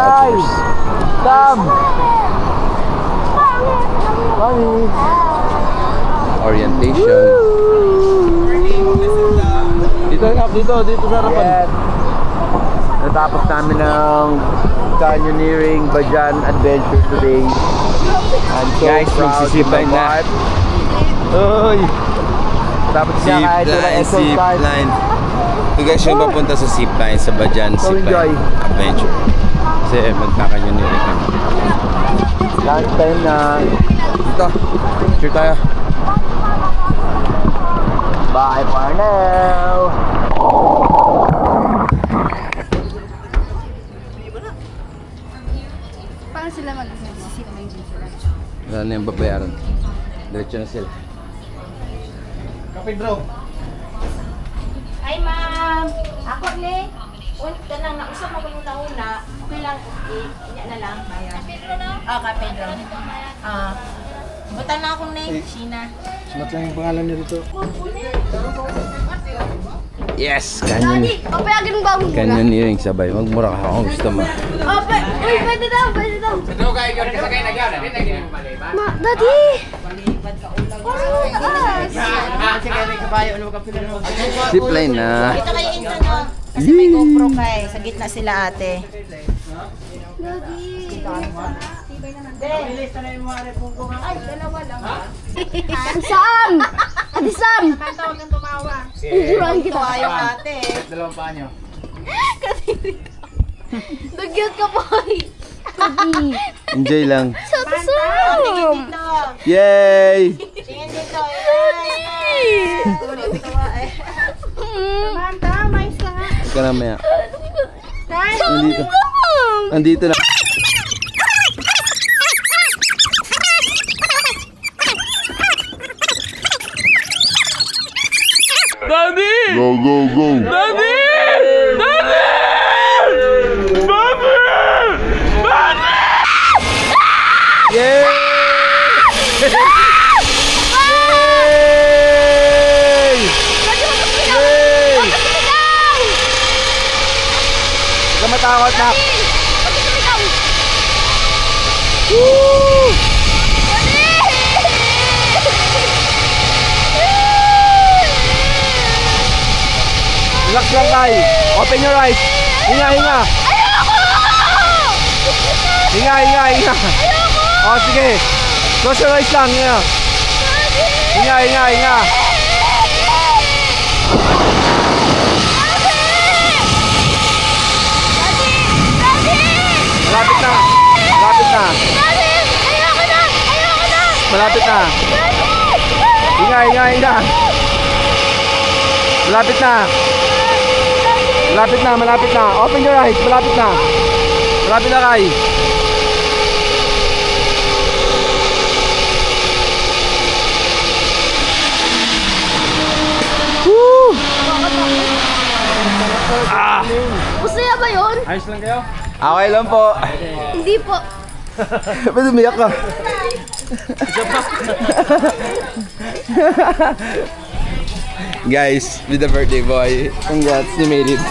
vouchers. Come! Money! Orientation. Dito sa harapan. Yes. Natapos namin ng canyoneering Bajan adventure today. I'm so Guys, proud to magsisipline my na. part. Uy! Tapos siya kahit wala Zipline. Ito guys yung papunta sa zipline, sa Bajan So enjoy. Zipline Adventure. Kasi magkakanyonirin kami. Last time na Dito, picture tayo. bye for now! Paano sila mag-isip na yung sila? Wala na yung babayaran. Diretso na sila. Kape bro! Ay, ma'am. Ako ni. Unta lang na usap mo ko yung nauna. Okay lang. Inya na lang. Kapedro na? Ah, Kapedro. Ah. Butan na akong name. Sheena. Sumat lang yung pangalan niyo dito. Yes! Daddy, papayagan mo ba ang mura? Canyoneering sabay. Magmura ka kung gusto mo. Uy, pwede daw, pwede daw. Daddy! Zipline na. Ito kayo insa no. Kasi may GoPro kay. Sa gitna sila ate. Daddy! Ay, dalawa lang. Ate Sam! Ate Sam! Kanta, huwag kang tumawa. Turuan kita. Ayaw ate. Dalawang paa niyo. Dugyot ka po. Daddy! Enjoy lang. Sa Ate Tingin Sam! dito. Yay! Tingin dito. Ay. Tuwa eh. Manta, mais ka nga. Ika na maya. Ay. Nandito. Nandito na. Daddy! Go, go, go. Daddy! Daddy! Daddy! Daddy! Yay! Yay! Yay! Huwag ka matakot na. Woo! Relax lang tayo. Open your eyes. Hinga, hinga. Hinga, hinga, hinga. O, sige. Close your eyes lang. Hinga, hinga, hinga, hinga. Malapit na. Malapit na. Malapit na. Hinga, hinga, hinga. Malapit na. Malapit na, malapit na. Open your eyes. Malapit na. Malapit na kay. Woo! Masaya ba yun? Ayos lang kayo? Okay lang po. Hindi po. Ba't umiyak ka? Guys, with the birthday boy. Congrats, you made it.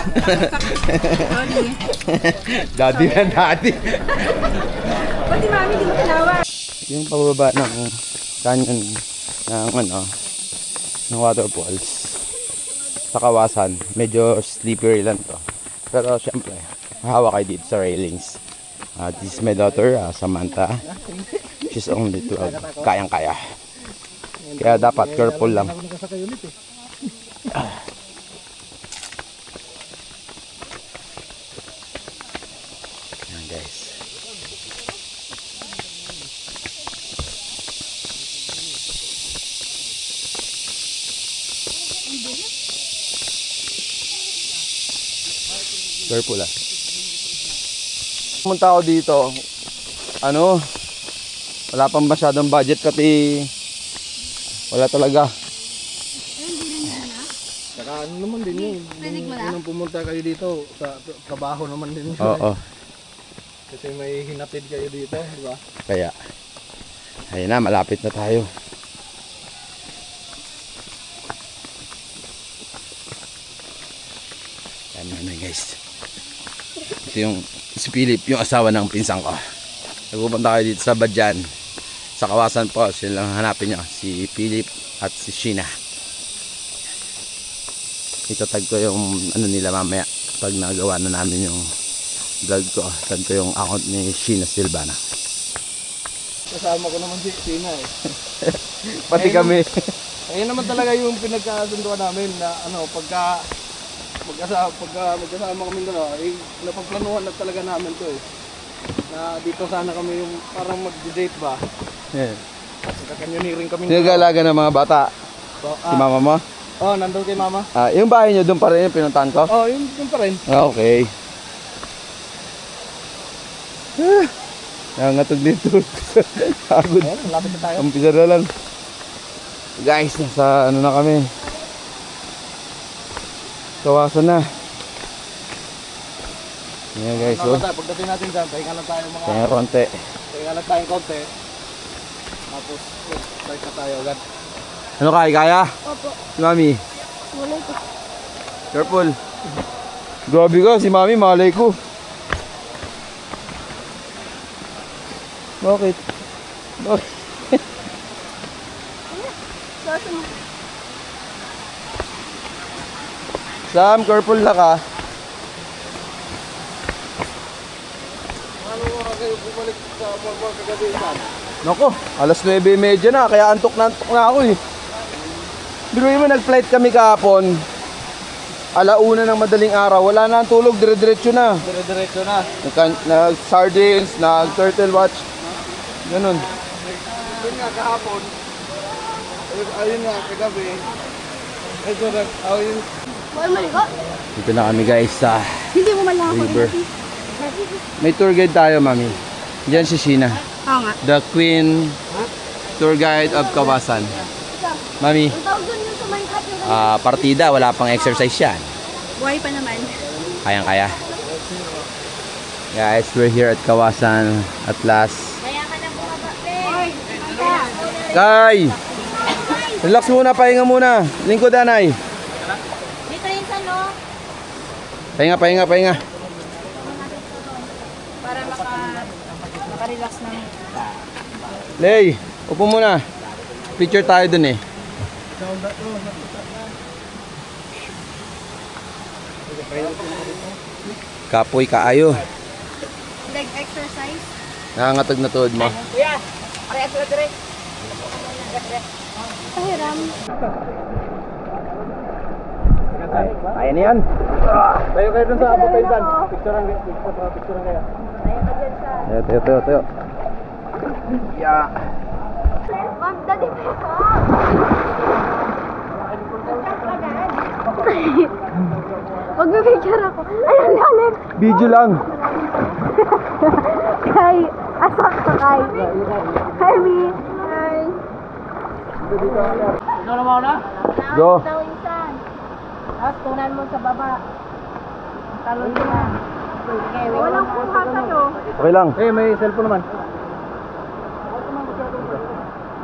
Daddy na daddy. Pati mami, di mo tinawa. Yung pababa ng canyon ng ng waterfalls sa Kawasan, medyo slippery lang to. Pero syempre, hawak kayo dito sa railings. This is my daughter, Samantha. She's only 12. Kayang-kaya. Kaya dapat careful lang. Yan guys. Careful lang. Pumunta ako dito. Wala pang masyadong budget pati wala talaga. Saka ano naman din yun. Nung pumunta kayo dito, sa trabaho naman din yun. Oo. Kasi may hinatid kayo dito, di ba? Kaya, ayun na, malapit na tayo. Yan na guys. Ito yung si Philip, yung asawa ng pinsan ko. Nagpupunta kayo dito sa Badyan, sa Kawasan po. Yun lang hanapin nyo, si Philip at si Sheena. Itatag ko yung ano nila mamaya pag nagawa na namin yung vlog ko. Tag ko yung account ni Sheena Silvana. Kasama ko naman si Sheena eh. Pati kami. Ayun naman talaga yung pinagkasunduan namin na ano, pagka magkasama kami doon, eh, napagplanuhan na talaga namin to eh. Na dito sana kami yung parang mag-date ba? Yeah. Kakanyonirin kami. Nagalaga ng mga bata. So, Si mama mo? oh, nandun kay mama. Yung bahay nyo doon pa rin yung pinuntahan ko? Oh, yun pa rin. Okay. Nangatog dito. Pagod. Ayun, malapit na tayo. Umpisa na lang. Guys, nasa ano na kami. Kawasan na. Yan guys, oh. Pagdating natin dyan, pahinga lang tayo mga... Kaya konti. Pahinga lang tayong konti. Tapos, start na tayo agad. Ano kaya? Opo. Si Mami. Wala ito. Careful. Grabe ka, si Mami, malay ko. Bakit? Bakit? Saan mo? Sam, careful na ka. Ano oras kayo bumalik sa mga kagabi saan? Nako, alas 9:30 na, kaya antok na ako eh. Biruin mo, nag-flight kami kahapon. 1:00 ng madaling araw, wala na ang tulog, dire-diretso na. Dire-diretso na. Nag-sardines, nag-turtle watch. Ganun. Yun nga kahapon. Ayun nga kagabi. Ito na, ayun. Wala maligo? Dito na kami guys sa Hindi mo malang ako. river. May tour guide tayo, Mami. Diyan si Sheena. Oo nga. The Queen Tour Guide of Kawasan. Mami, Ang tawag doon yung sa may cut yung partida, wala pang exercise yan. buhay pa naman. Kayang-kaya. Guys, we're here at Kawasan at last. Kaya ka na bumaba, pe. Kay! Relax muna, pahinga muna. Lingkod, anay. Dito yun sa no, Pahinga. para makarelax na. Lay, upo muna. Picture tayo dun eh. Kapoy kaayo. Leg exercise. Nangangatog na tuhod mo. Kuya, pare ato dire. Pahiram. Kaya na yan. Tayo kayo dun sa abot tayo dyan. Picturean kaya. Tayo. Yeah. Ma'am, dati pa ito. Magpipicture ako. Ayun, lalim. Video lang. Kay, asak ka kay. Hi, Mi. Hi. Ito na mauna? Go. Daw insan. Tapos tunan mo sa baba. Talon mo na. Okay, Walang kuha sa'yo. Okay lang. Eh, may cellphone naman.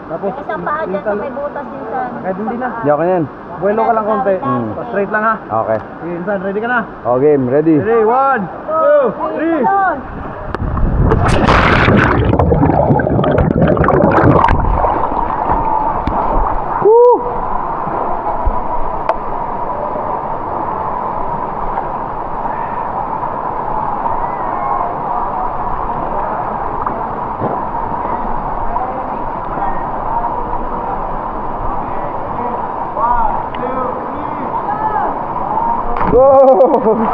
Tapos, isang paa dyan sa may butas insan. kahit hindi na. Di ako yan. Buwelo ka lang konti. Hmm. Straight lang ha. Okay. Sige, Insan, ready ka na? O, game. Ready? Ready, 1, 2, 3. Talon. Go!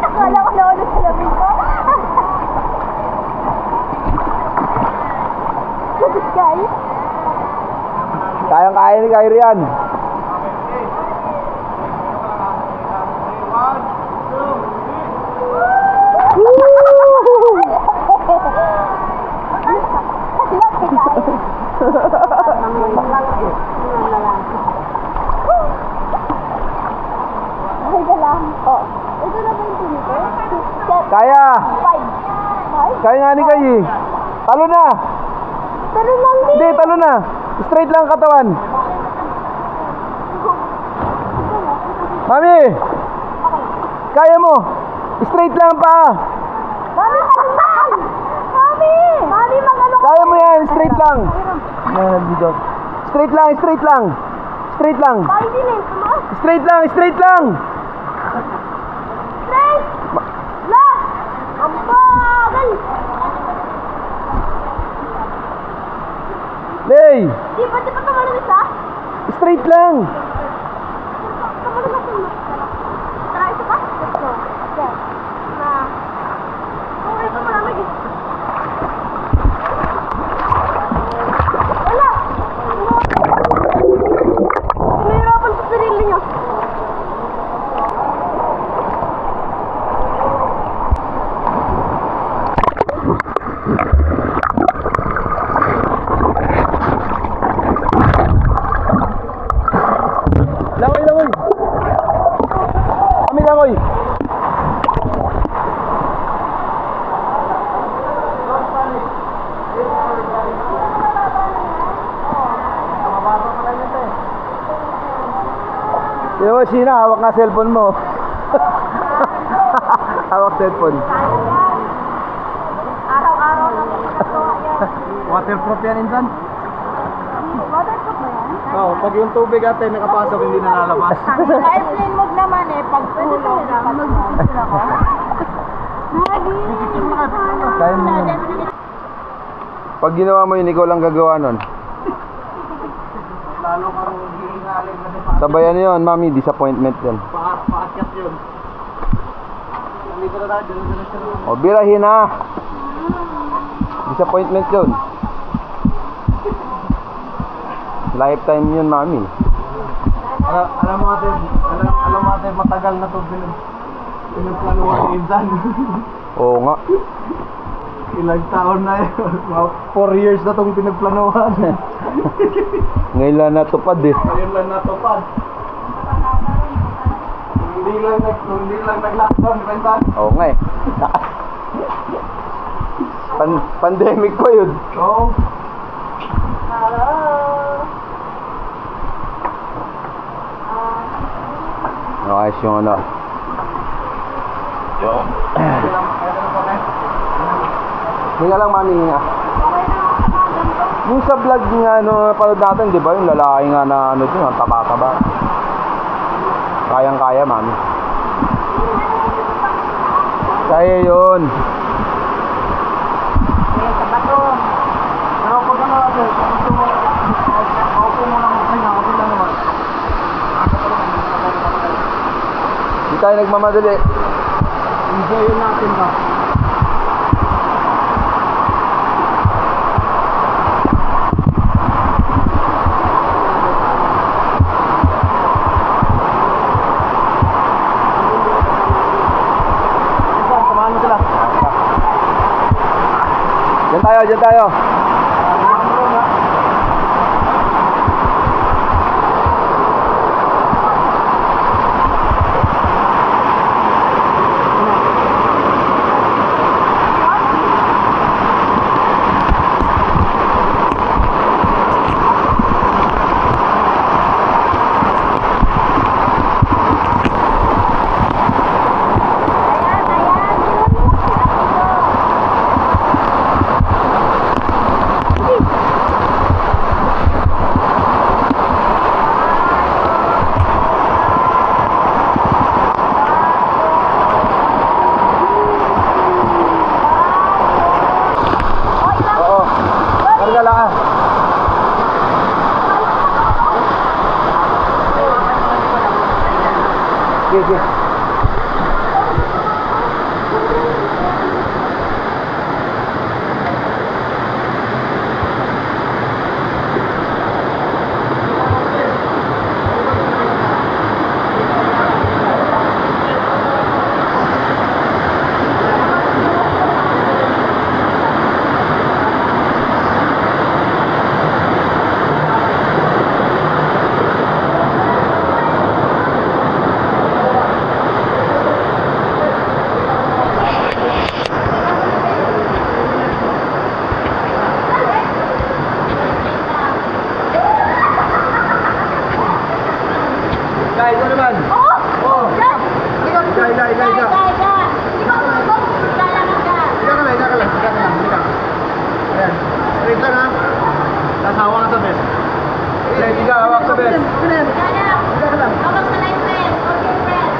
Akala ko na ulit sa lamin ko. Guys. Kayang-kaya ni Kyrie yan. Ito na ba yung pinito? Kaya! 5. Kaya nga ni Kayi. Talo na! Pero lang din. Hindi, talo na. Straight lang ang katawan. Mami! Kaya mo. Straight lang pa. Mami, magandang! Mami! Mami, magano ka? Kaya mo yan, straight lang. Straight lang, straight lang. Straight lang. Bali din eh, tumaas. Straight lang, straight lang. Straight! La! Ang bagal! Lay, Di ba tumalun isa? straight lang. Tumalun natin. Tara, ito pa? Ito. Yes. Na. Oh, ito malamig. Wala! Nahirapan sa sarili niya. Langoy, langoy. Kami langoy. Kaya mo, Sheena, hawak nga cellphone mo. Hawak cellphone. Araw-araw na magkakatawa yan. Waterproof yan, insan? Waterproof ba yan? Oo, pag yung tubig ate nakapasok, hindi na lalabas. Airplane mode naman eh, pag Pwede talaga, mag-picture ako. Lagi. Kaya mo. Pag ginawa mo yun, ikaw lang gagawa nun. Lalo kang hihingalin kasi Sabayan yun, mami, disappointment yun. paakyat yun. Nandito na tayo, dito na siya. O, birahin na. Disappointment yun. Lifetime yun, mami. Alam mo ate, alam mo ate, matagal na ito pinagplanuhan ni Insan. Oo nga. Ilang taon na yun. 4 years na itong pinagplanuhan. Ngayon lang natupad eh. Ngayon lang natupad. Hindi lang nag-lockdown, Insan. Oo nga eh. Pandemic pa yun. Oo. Ayos yung ano. Hinga lang, mami, hinga. Yung sa vlog nga napanood natin, di ba? Yung lalaki nga na ano dun, ang taba-taba. Kayang-kaya, mami. Kaya yun. Pero pag ano ate, kung gusto mo, ako mo lang magpahinga, ako lang naman. Di tayo nagmamadali. Enjoy natin ba? Samahan mo sila. Diyan tayo, diyan tayo. Oo. Karga lang ah. Sige, sige. Ika, hawak sa best. Hawak sa light friend. Okay, friend.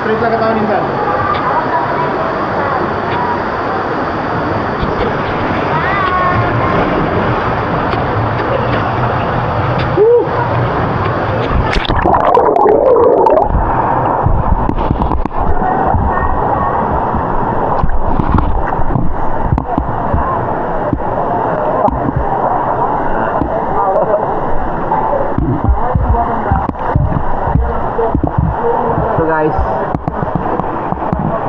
Straight lang katawan nindan. So guys,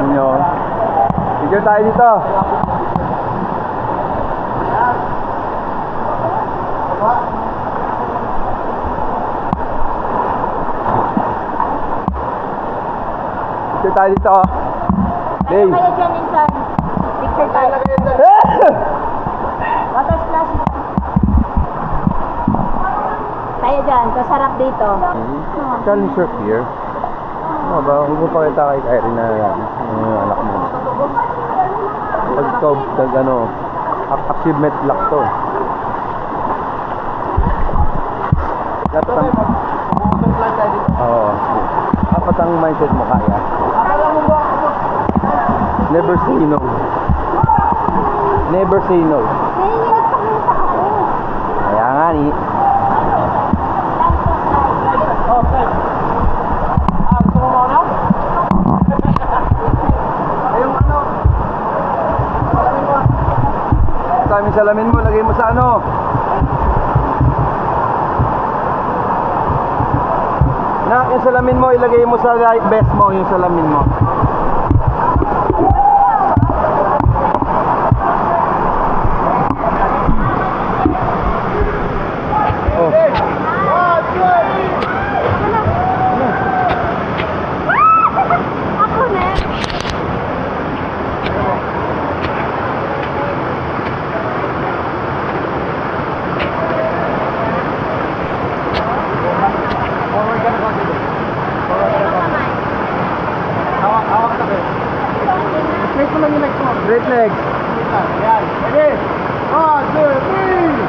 yun yun. Picture tayo dito. Picture tayo dito. Dave. Kaya dyan minsan. Picture tayo. Water splash. Tayo dyan. Kasarap dito. Challenge surf here. Ano ba? Huwag mo pakita kay Kyrie na yung anak mo. Pag ikaw, ano, achievement lock to. Dapat ang... Oo. Dapat ang mindset mo kaya. Never say no. Never say no. Kaya nga ni. Salamin mo, lagay mo sa ano? Yung salamin mo, ilagay mo sa vest mo, yung salamin mo. Oh. Ako na. Straight mo lang yung legs mo. Straight leg. Yan. Ready? 1, 2, 3.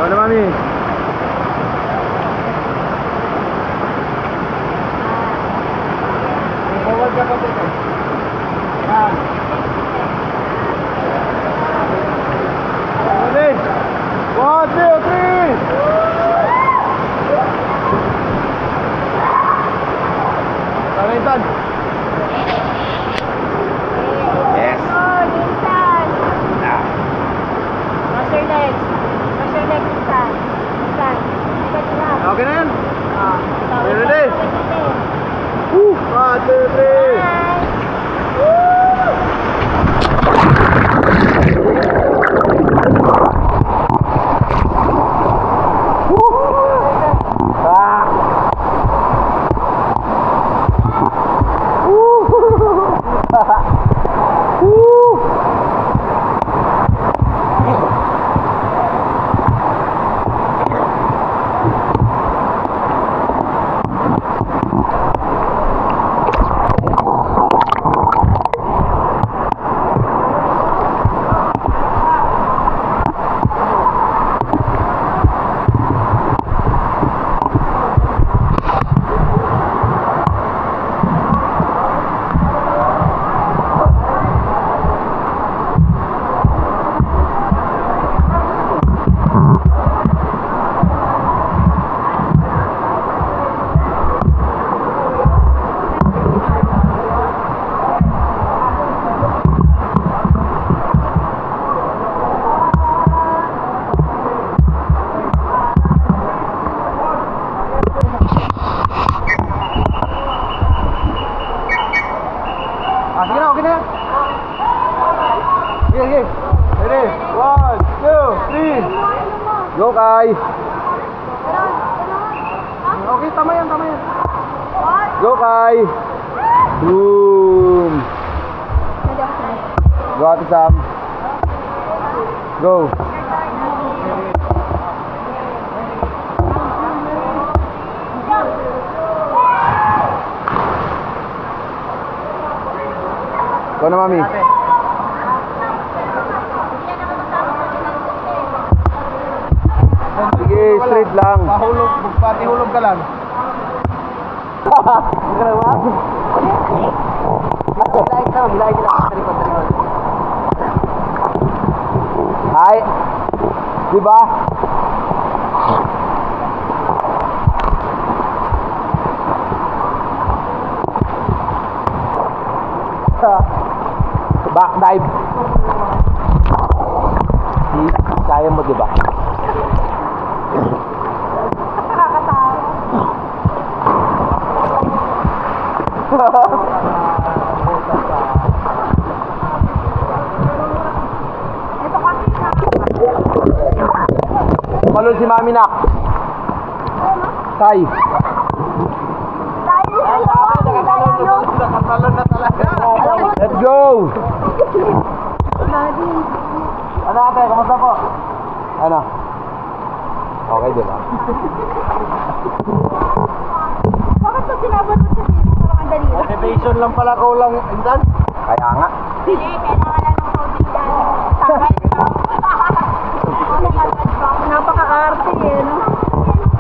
Ano mami? Forward ka pa dito. Yan. Ready? 1, 2, 3. Talentan. Yes. Oh, minsan. Cross your legs. Cross your legs minsan. Minsan. Okay na yan? Oh. Ready? 1, 2, 3. Sige na, okay na. Sige, sige. Ready? 1, 2, 3. Go, Kai. Okay, tama yan, tama yan. Go, Kai. Boom. Go, Ate Sam. Go. Ikaw na, mami. Sige, straight lang. Pahulog, magpatihulog ka lang. Hi. Diba? Back dive. Kaya mo, diba? Tumalon si Mami nak. Tay. Let's go. Ano ate, kamusta po? Ano? Okay, diba? Bakit ito sinabot mo sa sili? Parang ang dali. Motivation lang pala ko lang, Indan. Kaya nga. Hindi, kailangan lang ng tubig yan. Napaka-arte eh, no?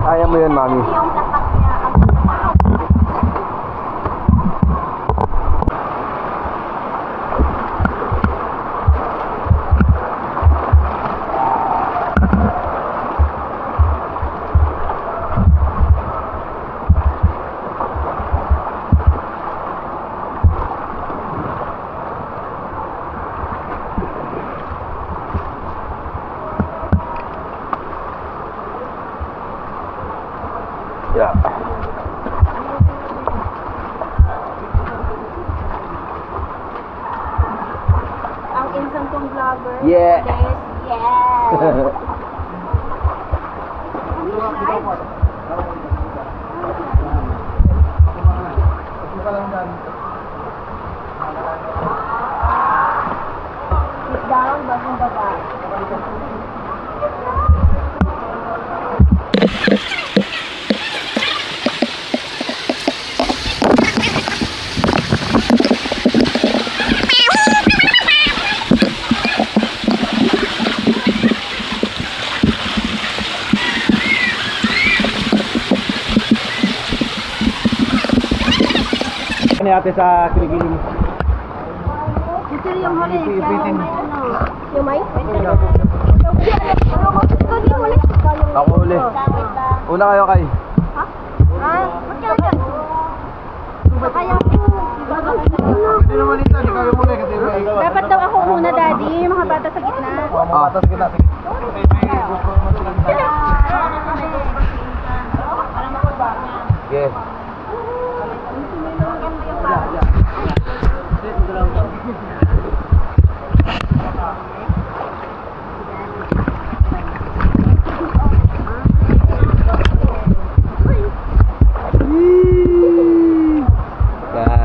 Kaya mo yun, Mami. Yung lakas niya. Yeah. Ang instant kong vlogger. Yeah. Yes. Sit down, bagong baba. Ano ate sa kiligili mo? Ito yung huli. Ipitin. Yung may? Ito yung huli. Ako uli. Una kayo kay. Ha? Ah, ba't ka dyan? Kaya po. Hindi naman isa, hindi kayo muli kasi Dapat daw ako muna, Daddy. Mga bata sa gitna. bata sa kita. Sige.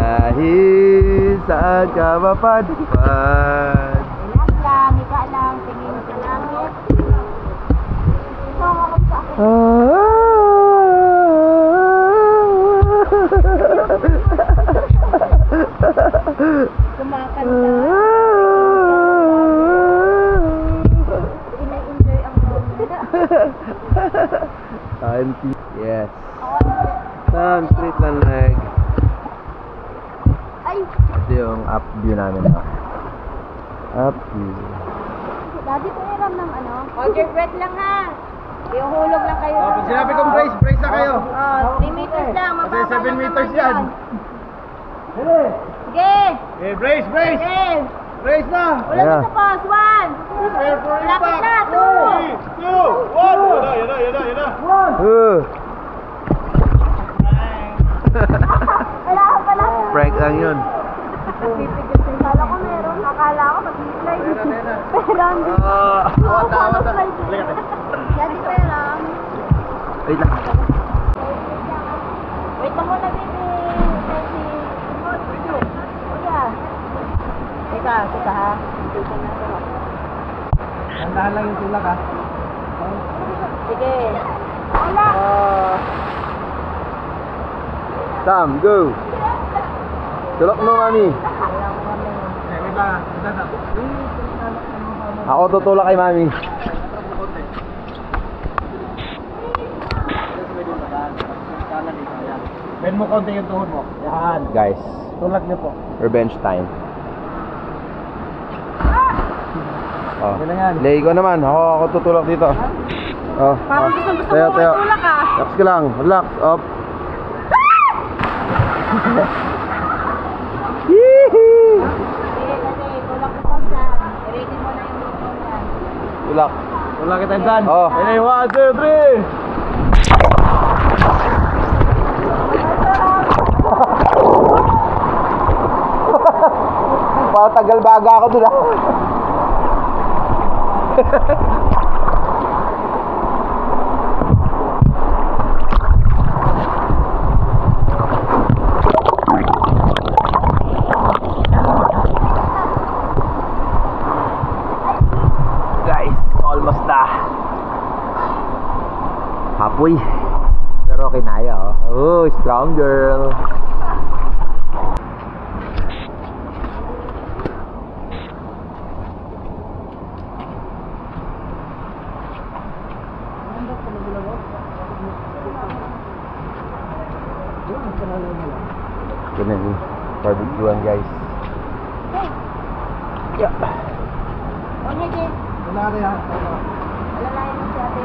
Kahit saan ka mapadpad. Relax lang, higa lang, tingin sa langit. Ito ang ako sa akin. Kumakanta. Ina-enjoy ang moment. Time to... Yes. Straight lang leg. Ay, Ito yung up view namin na. Up view. Daddy, pahiram ng ano? Hold your breath lang ha. Iuhulog lang kayo. Pag sinabi kong brace na kayo. 3 meters lang. Kasi Mababa 7 lang meters naman yan. yun. Sige. Eh, brace! Sige. Brace na! Ulan Ayan. sa pause. 1. Prepare for Lapit impact! na. 2. 3, 2, 1! Yan na! Kailangan pala. Prank lang yun. Kala ko meron. Akala ko mag-slide. Pero hindi. Paano slide? Daddy, pero. Wait lang. Wait lang muna, baby. Kuya. Teka ha. Handahan lang yung tulak ha. Sige. Wala. Sam, go! Tulak mo, Mami. Ako tutulak kay mami. Ben mo konti yung tuhod mo. Yan. Guys, Tulak niyo po. revenge time. Oh. Yan na yan. Lay ko naman. Ako tutulak dito. Oh. Parang gusto mo Tayo. matulak ah. Relax ka lang. Relax. Up. Yee! Tulak ko pa dyan. I-ready mo na yung luto niyan. Tulak. Tulak kita dyan. Oh. Ready, 1, 2, 3. Patagal baga ako dun ah. Guys, almost na. Halfway. Pero kinaya oh. Oh, strong girl. Ito na yung barbecuean guys. Yeah. O, sige. Wala ka yan. Alalayan mo si ate.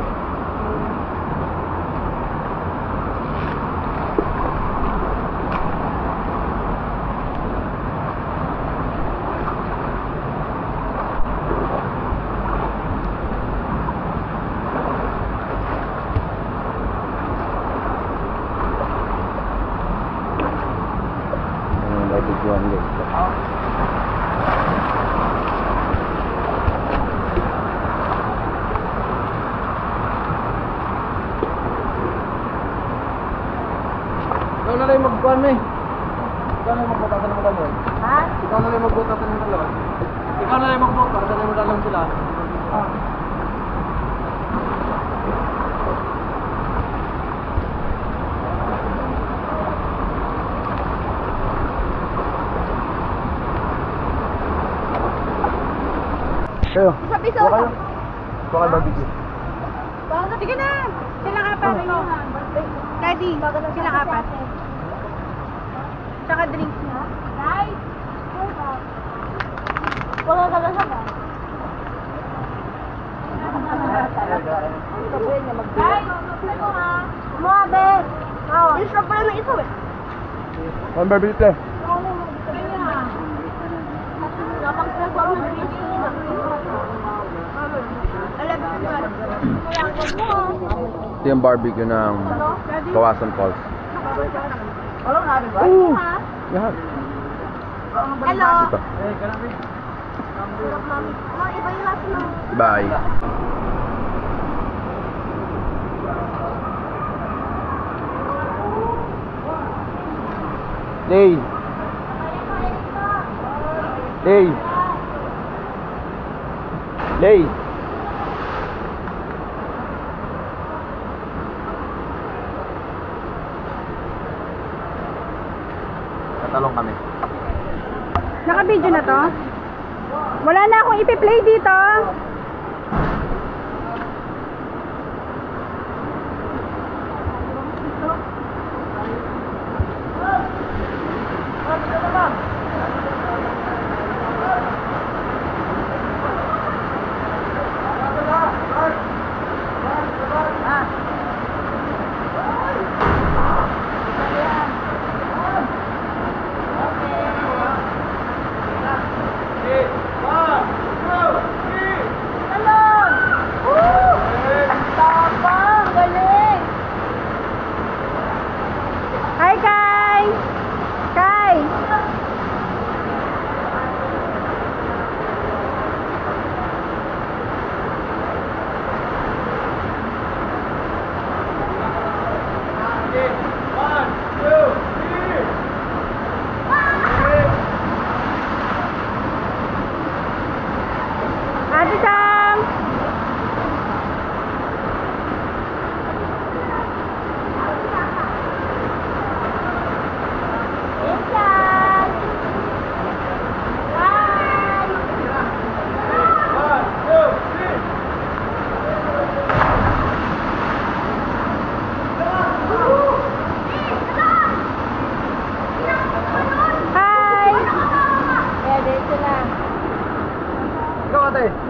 Barbecuean guys. Ikaw na rin magkuhan mo eh. Ikaw na rin magbutatan ng galon. Ha? Ikaw na rin magbutatan ng galon. Ikaw na rin magbutatan. Sa rin mo dalawang sila. Kayo. Isa-piso. Kuha kayo. Kuha kayo barbecue. Baka sige na. Silang apat. Daddy, silang apat. Tsaka drinks na. Guys! Wala ka lang sa ba? Guys! Ano ha? Mga bes! Yung shop pala ng isa eh. One barbecue. Ito yung barbecue ng Kawasan Falls. Lahat. Hello! Ito. Iba yung lasa ng... Bye. Lay. Lay. Lay. Tatalong kami. Naka-video na to? Wala na akong ipi-play dito.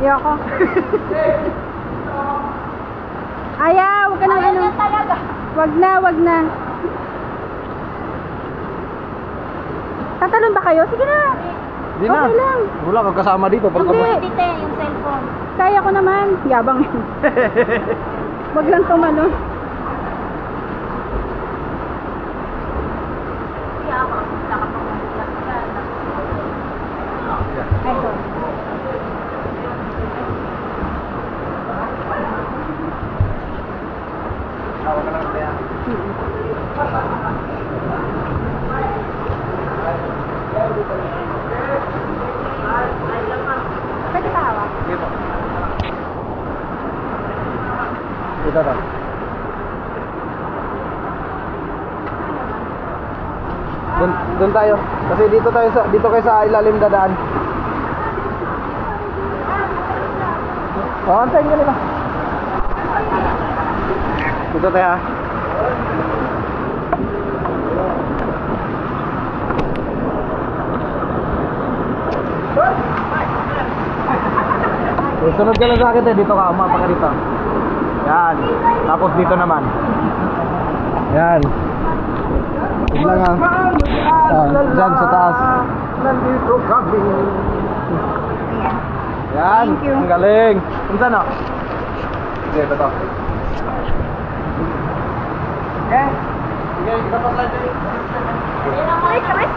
Ayoko. Ayaw, huwag ka na ano. Wag na, wag na. Tatalon ba kayo? Sige na. Hindi na. Okay lang. Wala kang kasama dito. Hindi. Tite, yung cellphone. Kaya ko naman. Yabang. Wag lang tumalon. Kaya ako, nakapagpunta. Ay, sorry. Tawag ka lang kaya. Pwede pa hawak? Dito. Dito ka. Doon tayo. Kasi dito kayo sa ilalim dadaan. Antayin ka nila. Dito tayo ha. Sunod ka lang sa akin dito ka, umapa ka dito. Yan. Tapos dito naman. Yan. Huwag lang ha. Diyan sa taas. Nandito kami. Yan. Thank you. Ang galing. Punta na. Sige, ito to. Okay. Sige, kita pa slide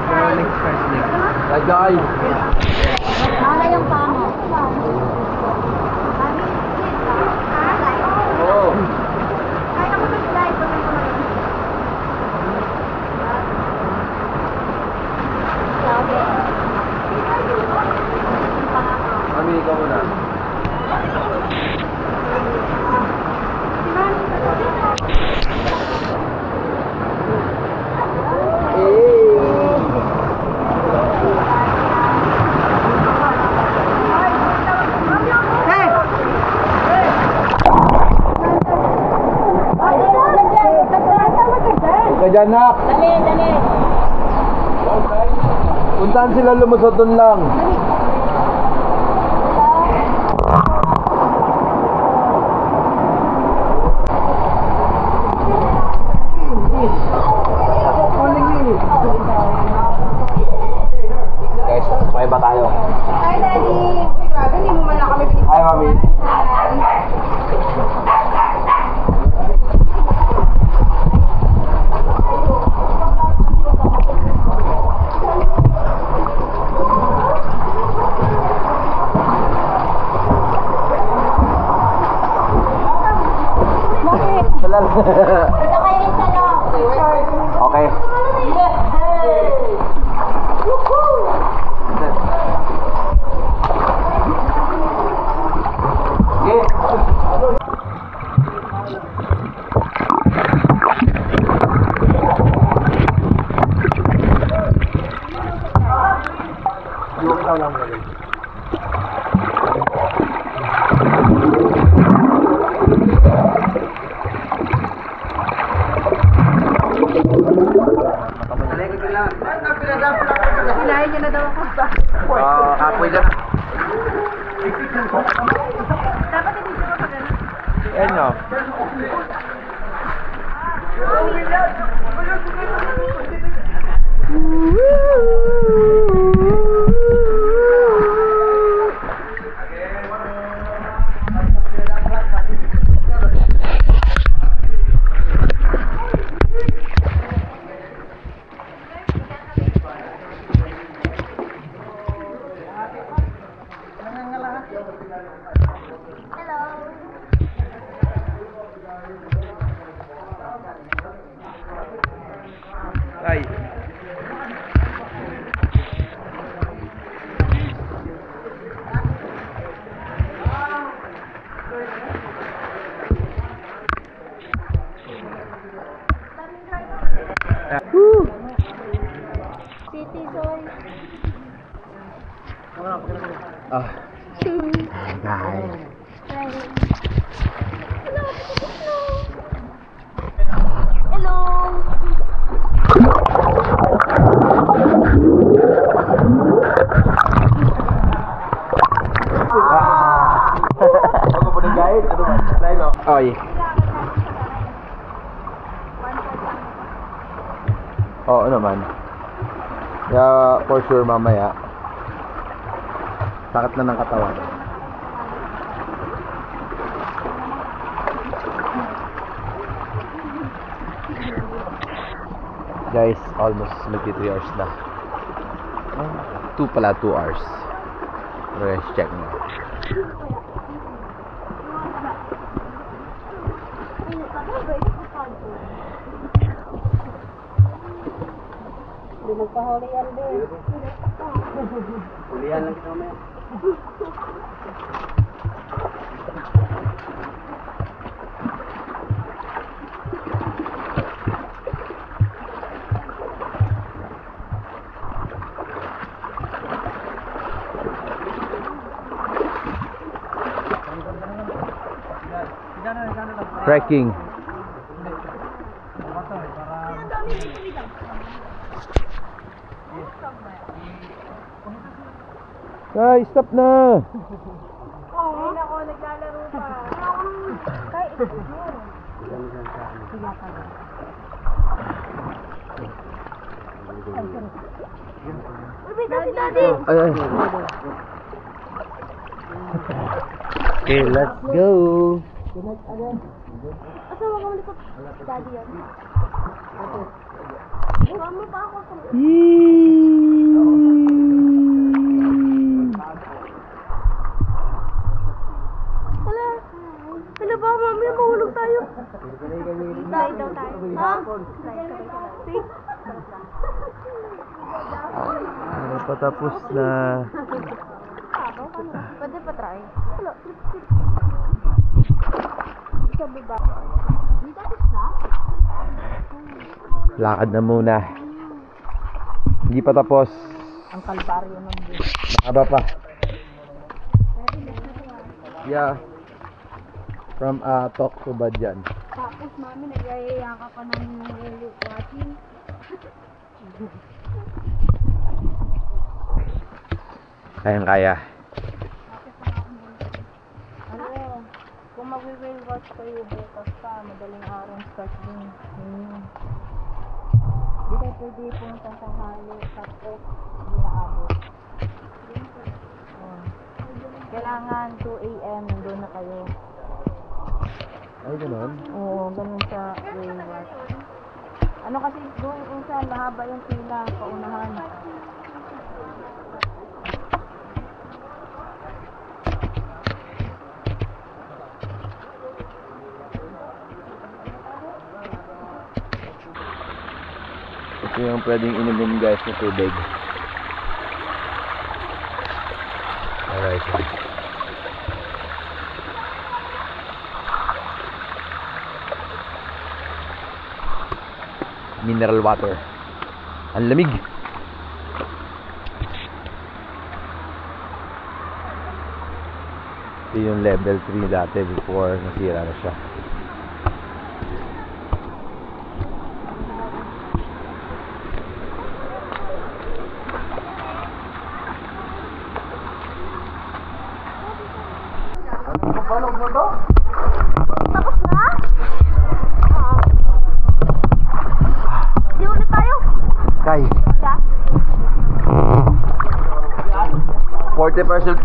tayo. Slide guys. Mala yung pamo. Oo. Ay, ako mag-slide. Mami, ikaw muna. Huwag ka dyan, nak. Dali, dali. Puntahan sila lumusot doon lang. Guys, may ba tayo? Hi, Daddy. Grabe, hindi mo man lang kami binigyan. Hi, Mami. Salal. Ito kayo yung talong. Okay. Hilahin niya na daw ako. Kapoy lang. Dapat hindi siya mapagano. Yan nyo. Ay. City Zone. Ah. Nice. Hello. Oo naman. Kaya for sure mamaya sakit na ng katawan. Guys, almost magti 3 hours na. 2 pala, 2 hours. Let's check na. Nagpahulihan din. Hulihan lang kita mamaya. Trekking. Ay, stop na! Ay, nako, naglalaro pa. Kay, Uy, daddy! Ay, ay. Okay, let's go! Asa mo kami likod? Daddy yan. Iwan mo pa ako sa... Wala. Wala ba, mami? Mahulog tayo. Slide daw tayo. Ha? Slide. Ano pa tapos na? Pwede pa try. Wala. Sa baba. Hindi tapos na? Lakad na muna. Hindi pa tapos. Ang kalbaryo ng bus. Mahaba pa. Yeah. From Tok to Badyan. Tapos mami, nagyayayaka pa ng watching. Kayang-kaya. Ano, kung mag-will watch kayo bukas pa, madaling araw start din. Di kayo pwede pumunta sa halo, tapos hindi naabot. Kailangan 2 AM nandun na kayo. Ay, ganun? Oo, ganun sa will watch. Ano kasi doon minsan mahaba yung pila, paunahan. Ito yung pwedeng inumin guys na tubig. Alright. Mineral water. Ang lamig. Ito yung level 3 dati before nasira na siya. Tapos na? Di ulit tayo. Kay, Ka? 40%.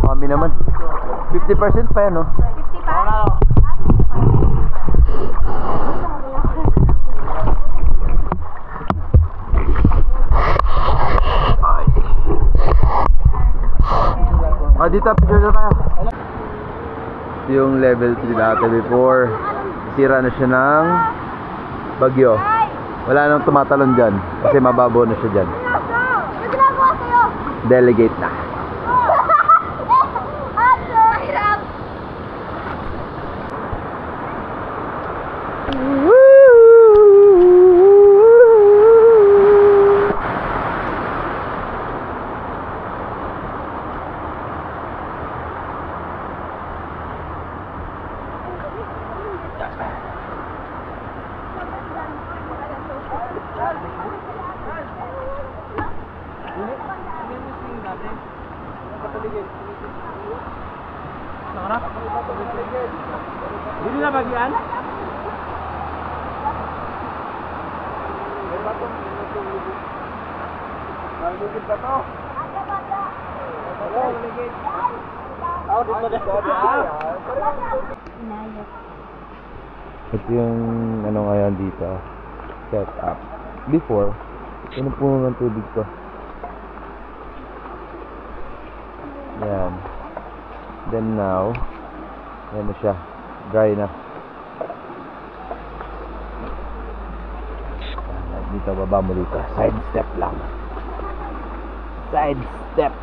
Kami naman. 50% pa yan, no? 55? Ah, dito, picture na tayo. Yung level 3 dati before, sira na siya ng bagyo. Wala nang tumatalon dyan kasi mababaw na siya dyan. Yung ginagawa sa'yo? Delegate na. Aso! Hirap! Nakarap? Hindi na bagyan? Maligid ba to? Maligid. Ito yung ano ngayon dito. Set up. Before, puno ng tubig to. Yan. Then now, yan na siya. Dry na. Dito, baba mo dito. Side step lang. Side step.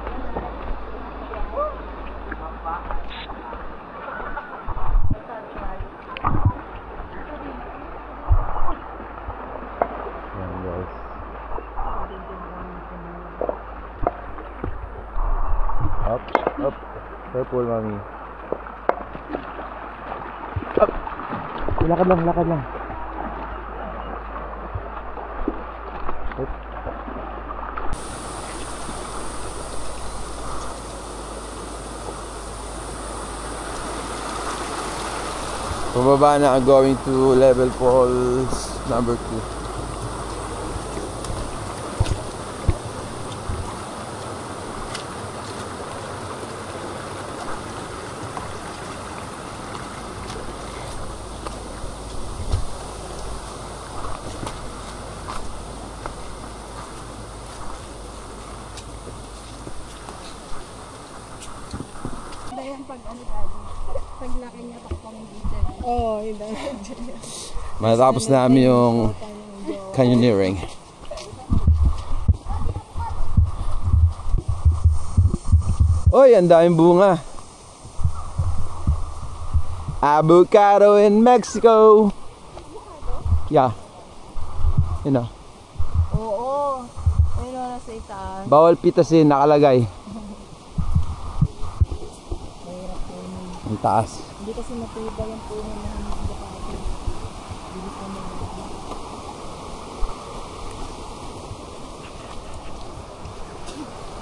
Yan guys. Up, up. Careful, mami. Up. Lakad lang, lakad lang. Up. Pababa na, going to level falls number 2. Oo, yun daw. Matapos namin yung canyoneering. Oy, ang daming bunga. Avocado in Mexico. Yeah. Yun o. Oo. Ayun na nasa itaas. Bawal pitasin, nakalagay. Ang taas. Hindi kasi matibay yung puno ng avocado. Bilis na mo.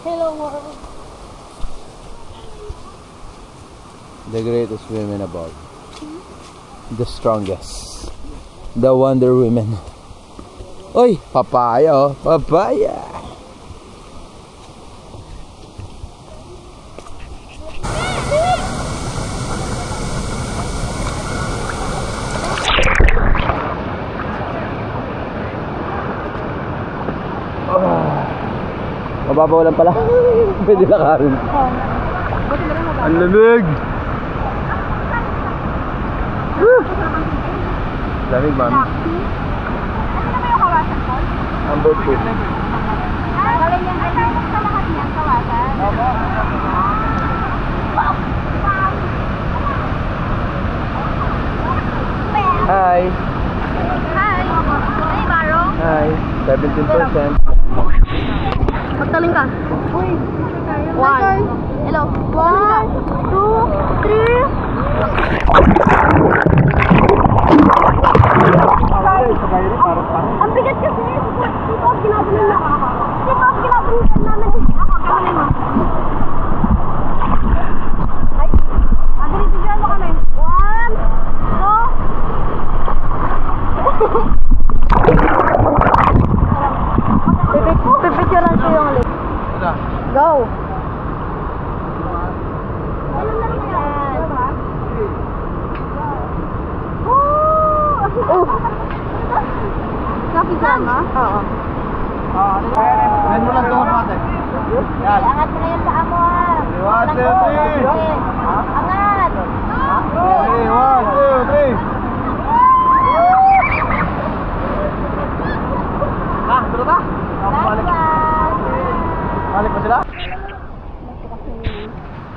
Hello world. The greatest women about. The strongest. The Wonder Women. Oy, papaya oh, papaya. Mababaw lang pala. Pwede lakarin. Ang lamig. Lamig, mami. Ano ba yung kawasan ko? Number 2. Galing yan. Ay, tayo sa lahat niyan, kawasan. Hi. Hi. Hey, Baro. Hi. 17%. Magtaling ka. Uy. 1. Hello. 1, 2, 3. Ang bigat kasi. Sip off, ginabunan na. Sip off, ginabunan namin. Ako, gawin mo. Ay. Ganito mo kami. 1, 2. Pipicturean ko yung link. Go! Ano na rin yan? Oh! Kapitán mo? Oo. Ayan mo lang doon natin. Yan. Angat mo na yan sa amo ha. 1, 2, 3. Angat! 1, 2, 3. Ah, dito ta? Balik. Balik pa sila?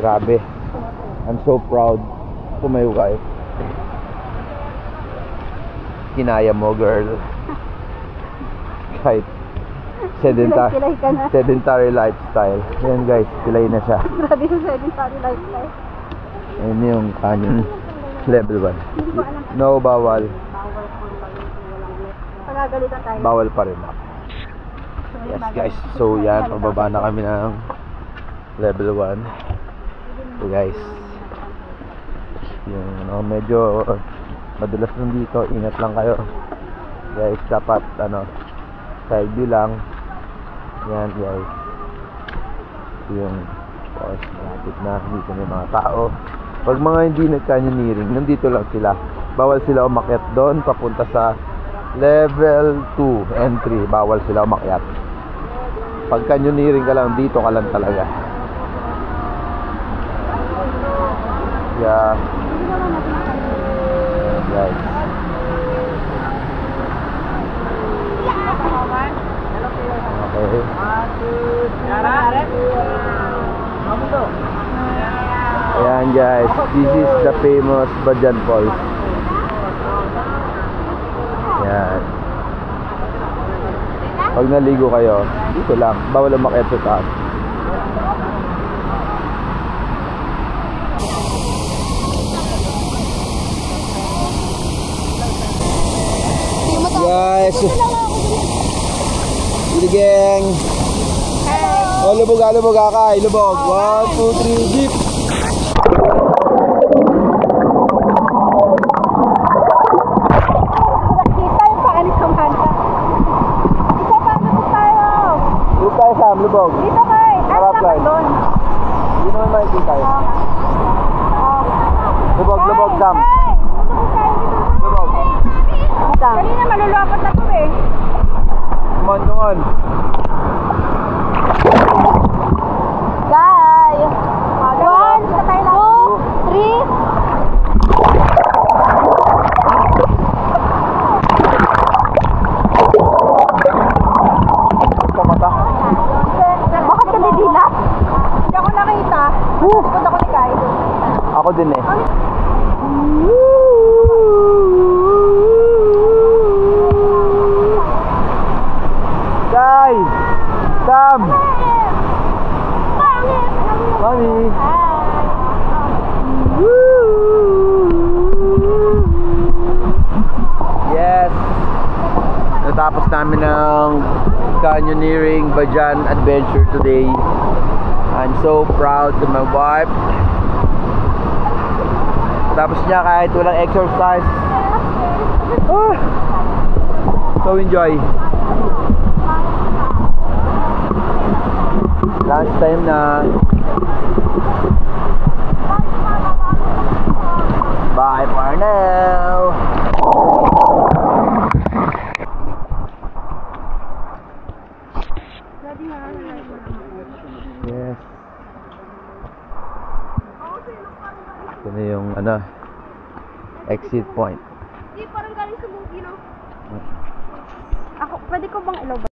Grabe. I'm so proud. Pumayo kayo. Kinaya mo, girl. Kahit Pilay ka na. sedentary lifestyle. Yan guys, pilay na siya. Grabe yung sedentary lifestyle. Ayun yung canyon level 1. Hindi ko alam. No, bawal. Pagagalitan tayo. Bawal pa rin ako. Yes guys, so yan, pababa na kami ng level 1. So guys, Yung medyo madulas nun dito, ingat lang kayo guys, dapat side view lang. Yan guys, yung falls, malapit na. Dito may mga tao. Pag mga hindi nag-canyoneering, nandito lang sila, bawal sila umakyat doon papunta sa level 2 and 3, bawal sila umakyat. Pag canyoneering ka lang, dito ka lang talaga. Yeah. Guys. Okay. Ayan guys, this is the famous Bajan Falls. Ayan. Pag naligo kayo, dito lang, bawal umakyat sa taas. Guys, hindi gang. Oh, lubog akay, lubog. 1, 2, 3, jeep. Kita yung paan ni Samantha. Isa pa na po tayo. Dito tayo, Sam, lubog. Dito kay. Harap Ay, line. doon. Hindi naman makikita tayo. Lubog, Sam. Lubog. Kanina malulupot na to eh. Come on. Guy. 1, 2, 3. Sa mata. Bakit ka didila? Hindi ako nakita. Punta ko ni Kai. Ako din eh. Guys! Sam! Mami! Yes! Natapos namin ng canyoneering Bajan adventure today. I'm so proud to my wife. Tapos niya kahit walang exercise. So enjoy. Lunch time na. Bye for now. Yes. Ito na yung exit point. Hindi, parang galing sa movie, no? Ako, pwede ko bang ilaw ba?